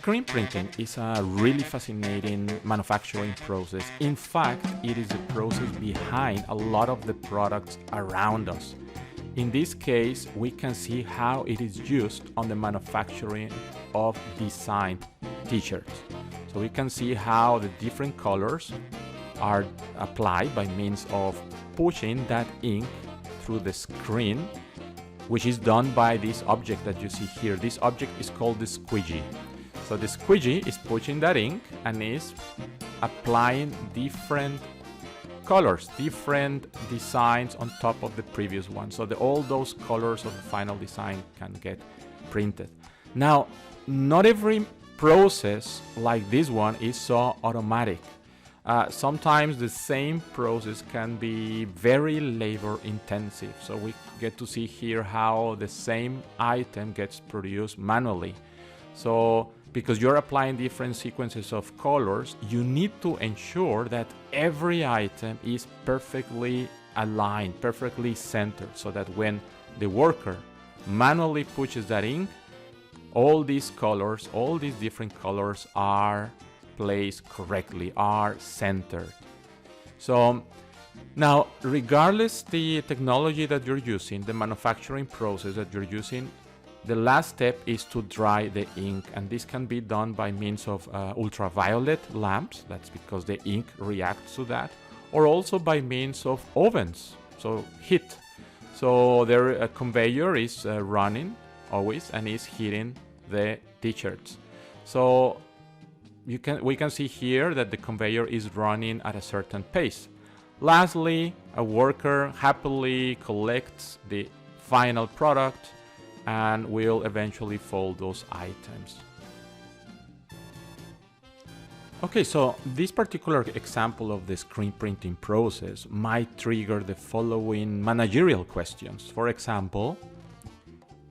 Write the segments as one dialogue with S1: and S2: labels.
S1: Screen printing is a really fascinating manufacturing process. In fact, it is the process behind a lot of the products around us. In this case, we can see how it is used on the manufacturing of designed t-shirts. So we can see how the different colors are applied by means of pushing that ink through the screen, which is done by this object that you see here. This object is called the squeegee. So the squeegee is pushing that ink and is applying different colors, different designs on top of the previous one. So all those colors of the final design can get printed. Now, not every process like this one is so automatic. Sometimes the same process can be very labor intensive. So we get to see here how the same item gets produced manually. So because you're applying different sequences of colors, you need to ensure that every item is perfectly aligned, perfectly centered, so that when the worker manually pushes that ink, all these colors, all these different colors are placed correctly, are centered. So now, regardless the technology that you're using, the manufacturing process that you're using, the last step is to dry the ink, and this can be done by means of ultraviolet lamps. That's because the ink reacts to that, or also by means of ovens, so heat. So a conveyor is running always and is heating the t-shirts. So we can see here that the conveyor is running at a certain pace. Lastly, a worker happily collects the final product and will eventually fold those items. Okay, so this particular example of the screen printing process might trigger the following managerial questions. For example,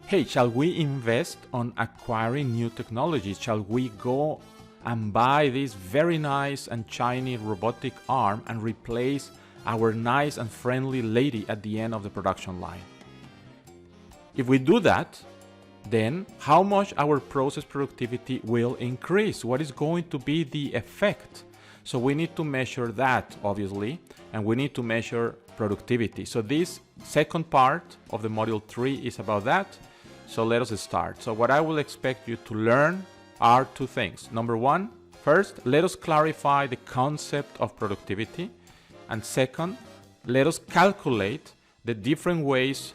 S1: hey, shall we invest on acquiring new technologies? Shall we go and buy this very nice and shiny robotic arm and replace our nice and friendly lady at the end of the production line? If we do that, then how much our process productivity will increase? What is going to be the effect? So we need to measure that, obviously, and we need to measure productivity. So this second part of the module 3 is about that. So let us start. So what I will expect you to learn are two things. Number one, first, let us clarify the concept of productivity. And second, let us calculate the different ways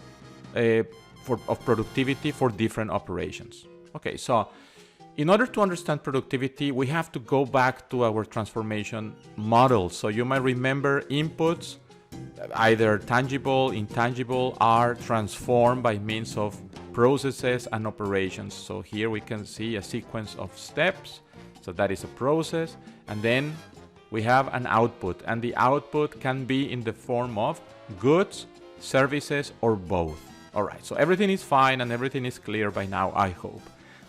S1: of productivity for different operations. Okay, so in order to understand productivity, we have to go back to our transformation model. So you might remember inputs, either tangible, intangible, are transformed by means of processes and operations. So here we can see a sequence of steps. So that is a process. And then we have an output. And the output can be in the form of goods, services, or both. All right, so everything is fine and everything is clear by now, I hope.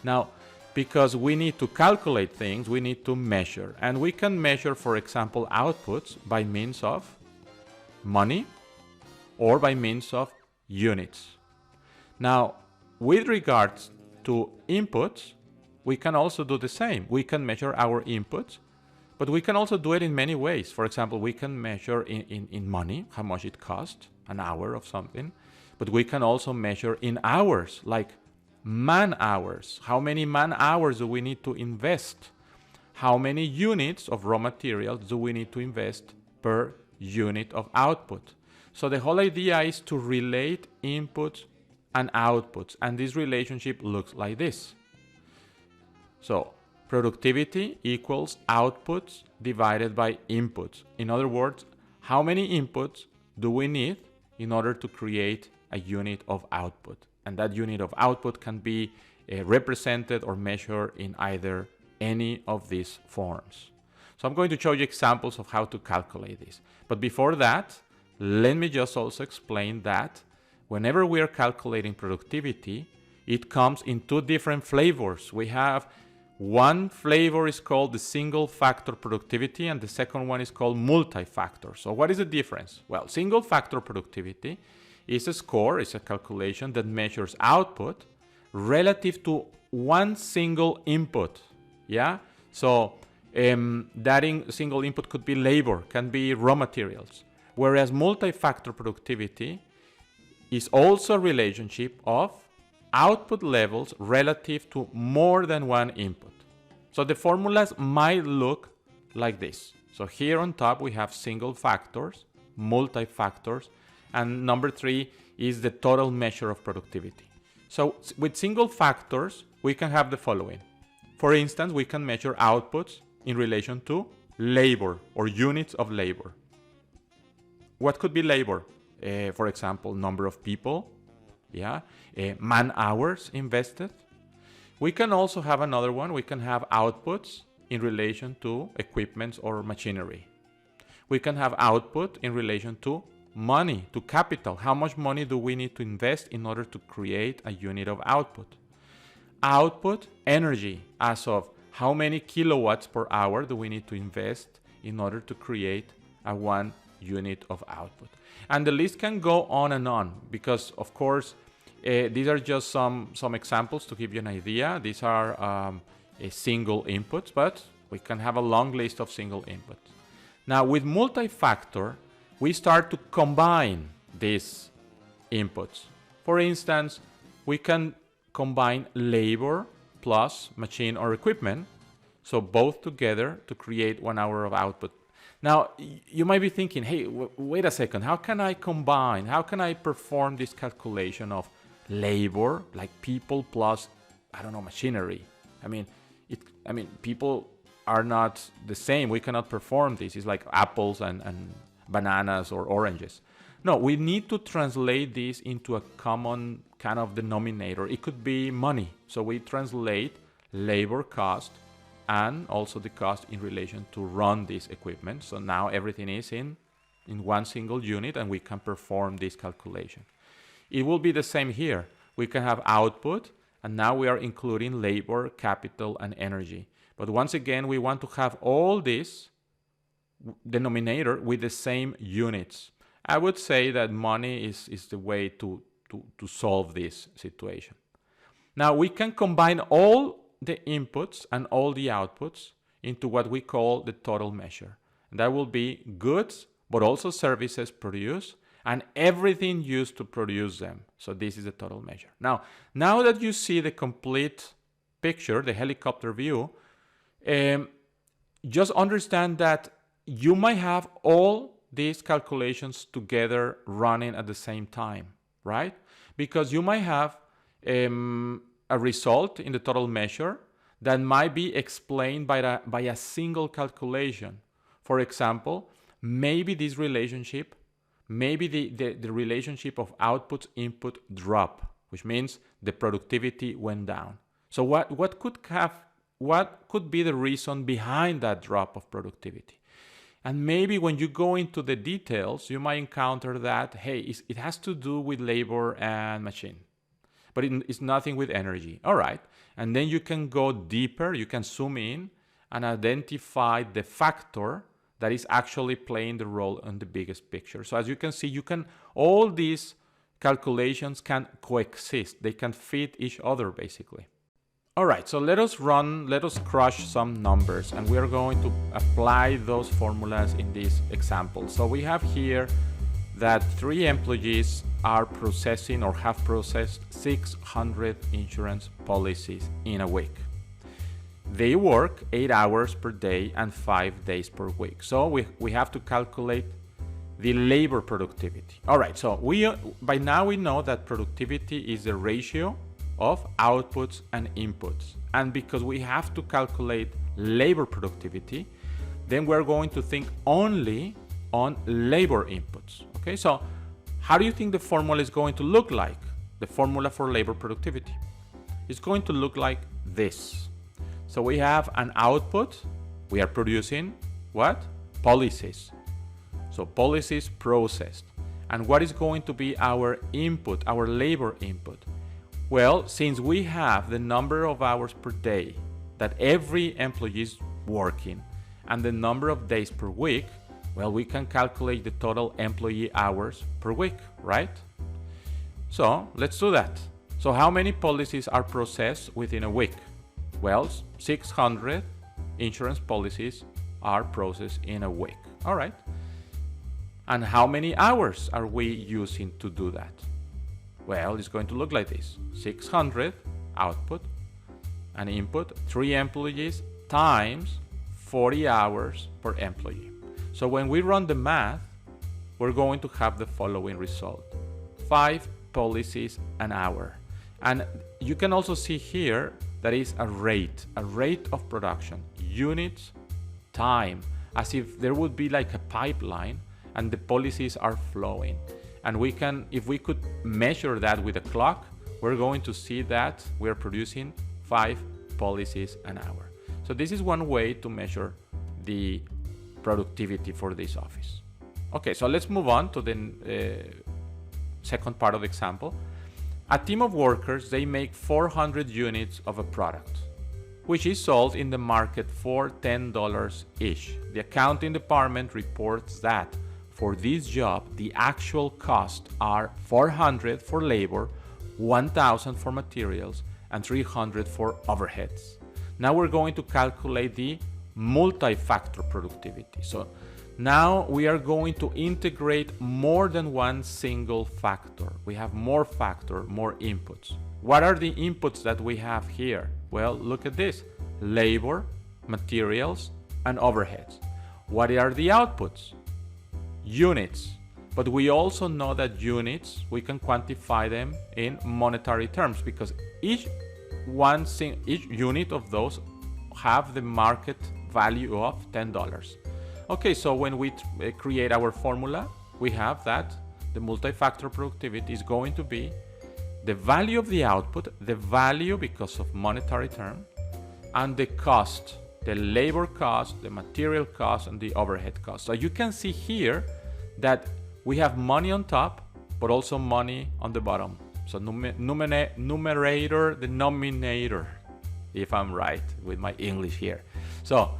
S1: Now, because we need to calculate things, we need to measure. And we can measure, for example, outputs by means of money or by means of units. Now, with regards to inputs, we can also do the same. We can measure our inputs, but we can also do it in many ways. For example, we can measure in money, how much it costs, an hour of something. But we can also measure in hours, like man hours. How many man hours do we need to invest? How many units of raw materials do we need to invest per unit of output? So the whole idea is to relate inputs and outputs. And this relationship looks like this. So productivity equals outputs divided by inputs. In other words, how many inputs do we need in order to create a unit of output? And that unit of output can be represented or measured in either any of these forms. So I'm going to show you examples of how to calculate this. But before that, let me just also explain that whenever we are calculating productivity, it comes in two different flavors. We have one flavor is called the single factor productivity, and the second one is called multi-factor. So what is the difference? Well, single factor productivity is a score, is a calculation that measures output relative to one single input. Yeah, so that single input could be labor, can be raw materials, whereas multi-factor productivity is also a relationship of output levels relative to more than one input. So the formulas might look like this. So here on top we have single factors, multi-factors, and number 3 is the total measure of productivity. So with single factors we can have the following. For instance, we can measure outputs in relation to labor or units of labor. What could be labor? For example, number of people, man hours invested. We can also have another one. We can have outputs in relation to equipment or machinery. We can have output in relation to money, to capital. How much money do we need to invest in order to create a unit of output? Output, energy, as of how many kilowatts per hour do we need to invest in order to create a 1 unit of output. And the list can go on because, of course, these are just some examples to give you an idea. These are single inputs, but we can have a long list of single inputs. Now, with multi-factor, we start to combine these inputs. For instance, we can combine labor plus machine or equipment, so both together to create 1 hour of output. Now, you might be thinking, hey, wait a second, how can I combine, how can I perform this calculation of labor, like people plus, I don't know, machinery? I mean, people are not the same. We cannot perform this. It's like apples and bananas or oranges. No, we need to translate this into a common kind of denominator. It could be money. So we translate labor cost and also the cost in relation to run this equipment. So now everything is in one single unit and we can perform this calculation. It will be the same here. We can have output and now we are including labor, capital, and energy. But once again, we want to have all this denominator with the same units. I would say that money is the way to solve this situation. Now we can combine all the inputs and all the outputs into what we call the total measure. And that will be goods, but also services produced and everything used to produce them. So this is the total measure. Now that you see the complete picture, the helicopter view, just understand that you might have all these calculations together running at the same time, right? Because you might have a result in the total measure that might be explained by a single calculation. For example, maybe this relationship, maybe the relationship of output input drop, which means the productivity went down. So what could be the reason behind that drop of productivity? And maybe when you go into the details, you might encounter that, hey, it has to do with labor and machine, but it's nothing with energy. All right. And then you can go deeper, you can zoom in and identify the factor that is actually playing the role in the biggest picture. So as you can see, all these calculations can coexist. They can fit each other basically. All right, so let us crush some numbers and we are going to apply those formulas in this example. So we have here that 3 employees are processing or have processed 600 insurance policies in a week. They work 8 hours per day and 5 days per week. So we have to calculate the labor productivity. All right, so by now we know that productivity is the ratio of outputs and inputs. And because we have to calculate labor productivity, then we're going to think only on labor inputs. Okay, so how do you think the formula is going to look like? The formula for labor productivity is going to look like this. So we have an output. We are producing what? Policies. So policies processed. And what is going to be our input, our labor input? Well, since we have the number of hours per day that every employee is working and the number of days per week, well, we can calculate the total employee hours per week, right? So let's do that. So how many policies are processed within a week? Well, 600 insurance policies are processed in a week. All right. And how many hours are we using to do that? Well, it's going to look like this. 600 output and input, 3 employees times 40 hours per employee. So when we run the math, we're going to have the following result. 5 policies an hour. And you can also see here that is a rate of production, units, time, as if there would be like a pipeline and the policies are flowing. And we can, if we could measure that with a clock, we're going to see that we're producing 5 policies an hour. So this is one way to measure the productivity for this office. Okay, so let's move on to the second part of the example. A team of workers, they make 400 units of a product, which is sold in the market for $10 each. The accounting department reports that for this job, the actual costs are $400 for labor, $1,000 for materials, and $300 for overheads. Now we're going to calculate the multi-factor productivity. So now we are going to integrate more than one single factor. We have more factor, more inputs. What are the inputs that we have here? Well, look at this: labor, materials, and overheads. What are the outputs? Units. But we also know that units, we can quantify them in monetary terms, because each unit of those have the market value of $10. Okay, so when we create our formula, we have that the multi-factor productivity is going to be the value of the output, the value because of monetary term, and the cost, the labor cost, the material cost, and the overhead cost. So you can see here that we have money on top, but also money on the bottom. So numerator, denominator, if I'm right with my English here. So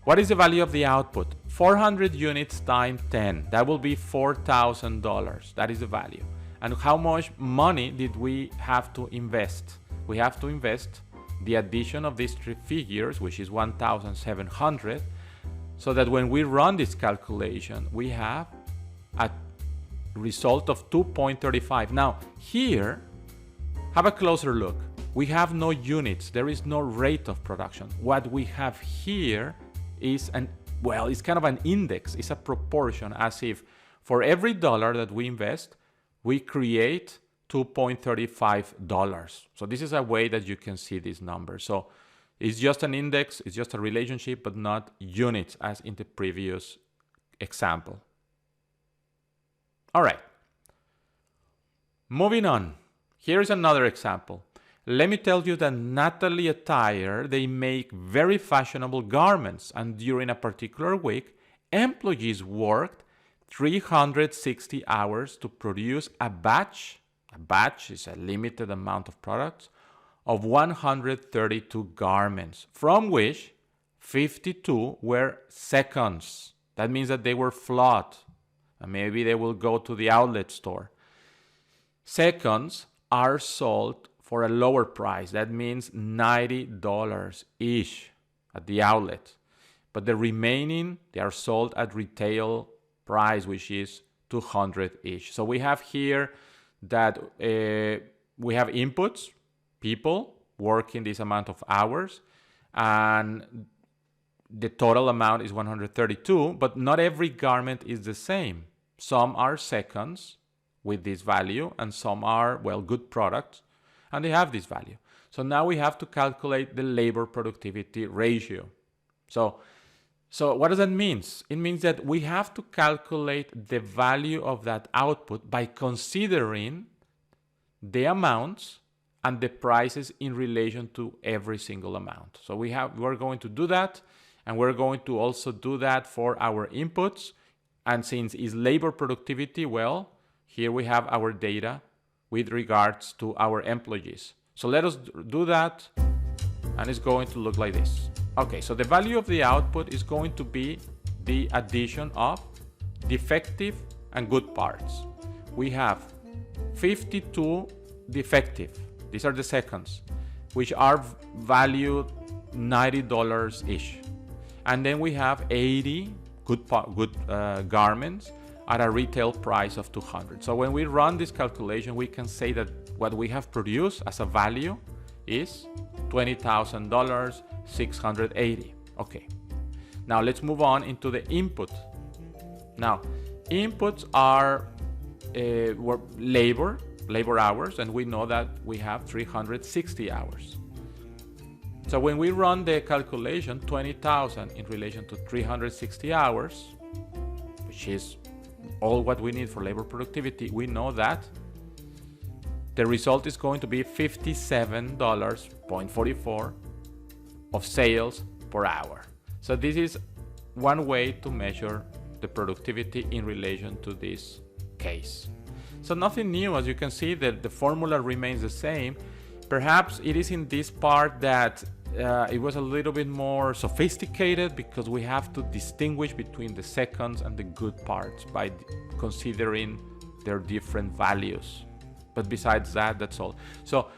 S1: what is the value of the output? 400 units times 10, that will be $4,000. That is the value. And how much money did we have to invest? We have to invest the addition of these 3 figures, which is 1,700, so that when we run this calculation, we have a result of 2.35. Now, here, have a closer look. We have no units. There is no rate of production. What we have here is it's kind of an index. It's a proportion, as if for every dollar that we invest, we create $2.35. So this is a way that you can see this number. So it's just an index, it's just a relationship, but not units as in the previous example. All right. Moving on. Here's another example. Let me tell you that Natalie Attire, they make very fashionable garments, and during a particular week, employees worked 360 hours to produce a batch. A batch is a limited amount of products of 132 garments, from which 52 were seconds. That means that they were flawed, and maybe they will go to the outlet store. Seconds are sold for a lower price. That means $90 each at the outlet. But the remaining, they are sold at retail price, which is $200 each. So we have here that we have inputs, people working this amount of hours, and the total amount is 132, but not every garment is the same. Some are seconds with this value, and some are, good products, and they have this value. So now we have to calculate the labor productivity ratio. So what does that mean? It means that we have to calculate the value of that output by considering the amounts and the prices in relation to every single amount. So we're going to do that, and we're going to also do that for our inputs. And since it's labor productivity, here we have our data with regards to our employees. So let us do that, and it's going to look like this. Okay, so the value of the output is going to be the addition of defective and good parts. We have 52 defective. These are the seconds, which are valued $90-ish. And then we have 80 good garments at a retail price of 200. So when we run this calculation, we can say that what we have produced as a value is $20,000, 680. Okay. Now let's move on into the input. Now, inputs are labor hours, and we know that we have 360 hours. So when we run the calculation, 20,000 in relation to 360 hours, which is all what we need for labor productivity, we know that the result is going to be $57.44 of sales per hour. So this is one way to measure the productivity in relation to this case. So nothing new, as you can see that the formula remains the same. Perhaps it is in this part that it was a little bit more sophisticated, because we have to distinguish between the seconds and the good parts by considering their different values. But besides that, that's all. So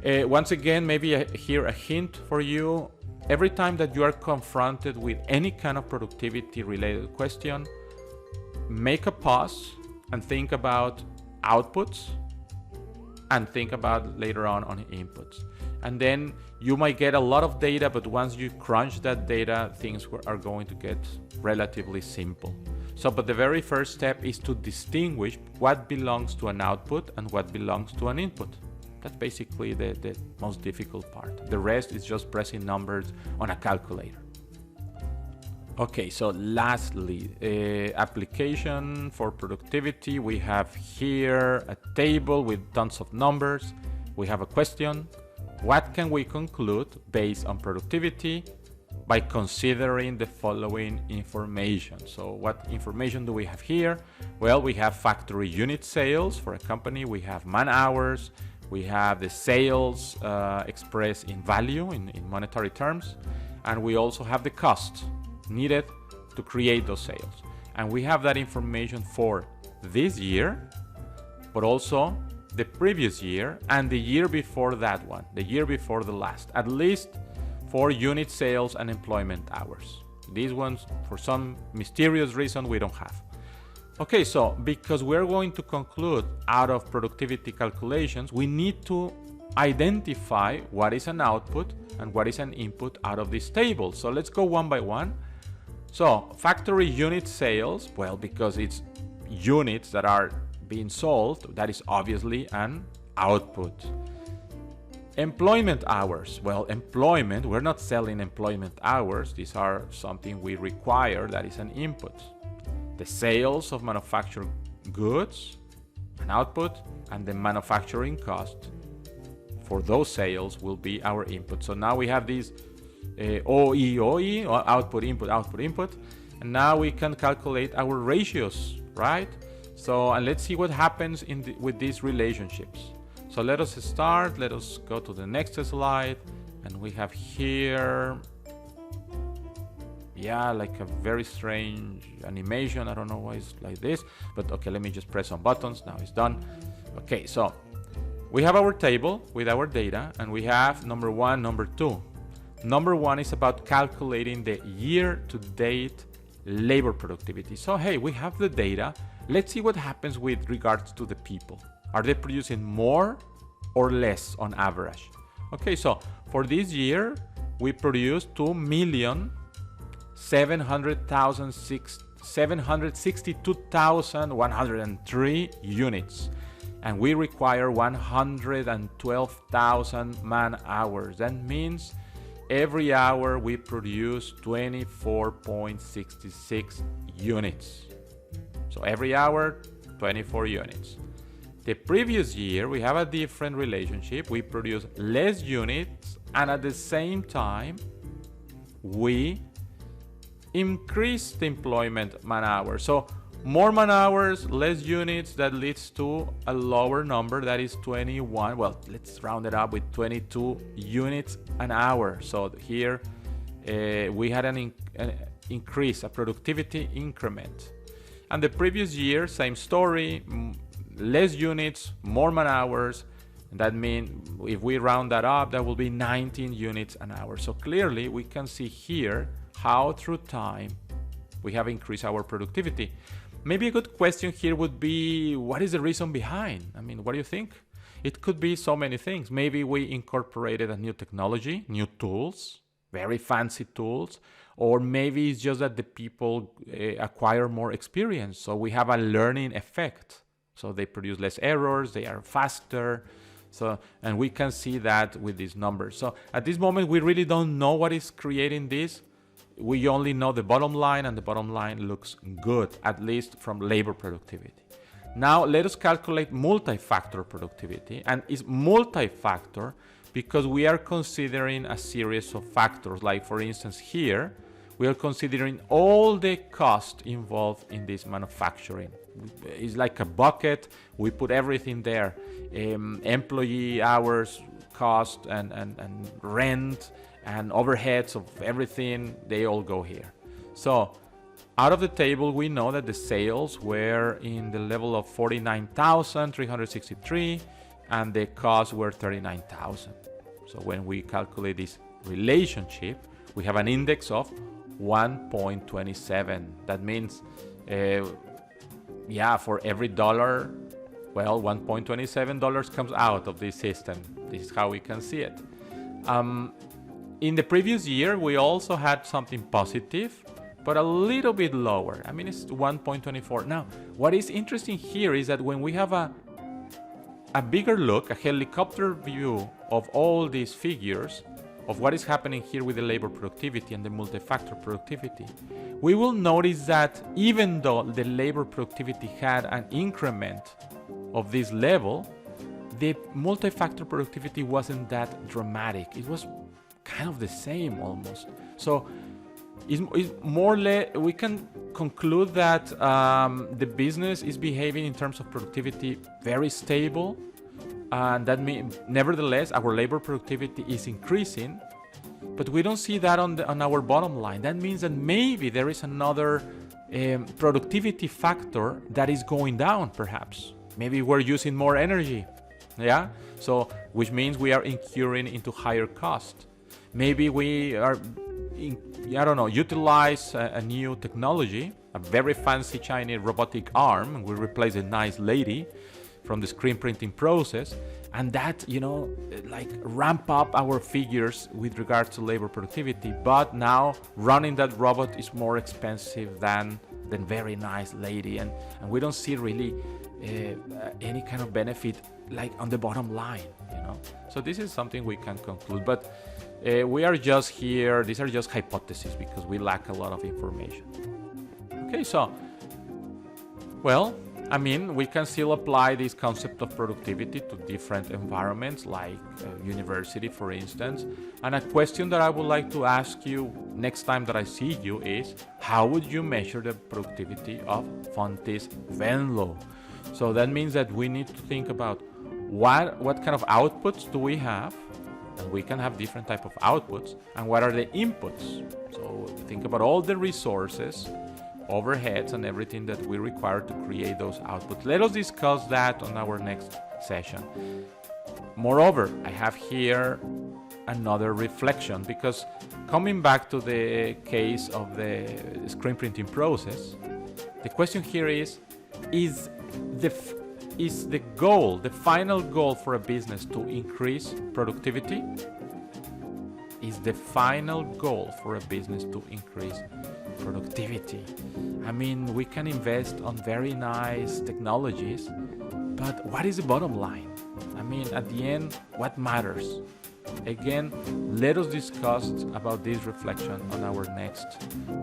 S1: once again, maybe here a hint for you. Every time that you are confronted with any kind of productivity related question, make a pause and think about outputs, and think about later on inputs. And then you might get a lot of data, but once you crunch that data, things are going to get relatively simple. So, but the very first step is to distinguish what belongs to an output and what belongs to an input. That's basically the most difficult part. The rest is just pressing numbers on a calculator. Okay, so lastly, application for productivity. We have here a table with tons of numbers. We have a question. What can we conclude based on productivity by considering the following information? So what information do we have here? Well, we have factory unit sales for a company. We have man hours. We have the sales expressed in value, in monetary terms. And we also have the cost needed to create those sales. And we have that information for this year, but also the previous year and the year before that one, the year before the last, at least for unit sales and employment hours. These ones, for some mysterious reason, we don't have. Okay, so because we're going to conclude out of productivity calculations, we need to identify what is an output and what is an input out of this table. So let's go one by one. So factory unit sales, well, because it's units that are being sold, that is obviously an output. Employment hours, well, employment, we're not selling employment hours. These are something we require, that is an input. The sales of manufactured goods, an output, and the manufacturing cost for those sales will be our input. So now we have these OE, output, input, and now we can calculate our ratios, right? So, and let's see what happens with these relationships. So let us start, let us go to the next slide, and we have here, yeah, like a very strange animation. I don't know why it's like this, but okay, let me just press on buttons. Now it's done. Okay, so we have our table with our data, and we have number one, number two. Number one is about calculating the year-to-date labor productivity. So, hey, we have the data. Let's see what happens with regards to the people. Are they producing more or less on average? Okay, so for this year, we produced 2,762,103 units. And we require 112,000 man hours. That means every hour we produce 24.66 units. So every hour, 24 units. The previous year, we have a different relationship. We produce less units, and at the same time, we increase the employment man hours. So more man hours, less units, that leads to a lower number, that is 21. Well, let's round it up with 22 units an hour. So here we had an increase, a productivity increment. And the previous year, same story, less units, more man hours, That means if we round that up, that will be 19 units an hour. So clearly we can see here how through time we have increased our productivity. Maybe a good question here would be, what is the reason behind? I mean, what do you think? It could be so many things. Maybe we incorporated a new technology, new tools, very fancy tools, or maybe it's just that the people acquire more experience. So we have a learning effect. So they produce less errors, they are faster. So, and we can see that with these numbers. So at this moment, we really don't know what is creating this. We only know the bottom line, and the bottom line looks good, at least from labor productivity. Now let us calculate multi-factor productivity, and it's multi-factor because we are considering a series of factors. Like for instance here, we are considering all the cost involved in this manufacturing. It's like a bucket, we put everything there. Employee hours, cost, and rent, and overheads of everything, they all go here. So out of the table, we know that the sales were in the level of 49,363 and the costs were 39,000. So when we calculate this relationship, we have an index of 1.27. That means, for every dollar, well, $1.27 comes out of this system. This is how we can see it. In the previous year, we also had something positive, but a little bit lower. I mean, it's 1.24. Now, what is interesting here is that when we have a bigger look, a helicopter view of all these figures, of what is happening here with the labor productivity and the multi-factor productivity, we will notice that even though the labor productivity had an increment of this level, the multi-factor productivity wasn't that dramatic. It was kind of the same almost. So it's more or less, we can conclude that the business is behaving in terms of productivity very stable, and that means nevertheless our labor productivity is increasing, but we don't see that on our bottom line. That means that maybe there is another productivity factor that is going down, perhaps. Maybe we're using more energy, so which means we are incurring into higher cost. Maybe we are, utilize a new technology, a very fancy Chinese robotic arm, and we replace a nice lady from the screen printing process, and that, ramp up our figures with regards to labor productivity. But now running that robot is more expensive than very nice lady, and we don't see really any kind of benefit like on the bottom line, So this is something we can conclude, but we are just here, these are just hypotheses because we lack a lot of information. Okay, so, well, I mean, we can still apply this concept of productivity to different environments, like university, for instance. And a question that I would like to ask you next time that I see you is, how would you measure the productivity of Fontis Venlo? So that means that we need to think about what kind of outputs do we have, and we can have different type of outputs, and what are the inputs. So think about all the resources, overheads, and everything that we require to create those outputs. Let us discuss that on our next session. Moreover, I have here another reflection, because coming back to the case of the screen printing process, the question here is the goal, the final goal for a business to increase productivity? Is the final goal for a business to increase productivity? I mean, we can invest on very nice technologies, but what is the bottom line? I mean, at the end, what matters? Again, let us discuss about this reflection on our next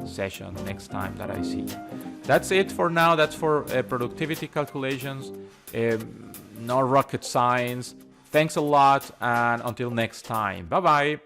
S1: session, next time that I see you. That's it for now. That's for productivity calculations. No rocket science. Thanks a lot, and until next time. Bye-bye.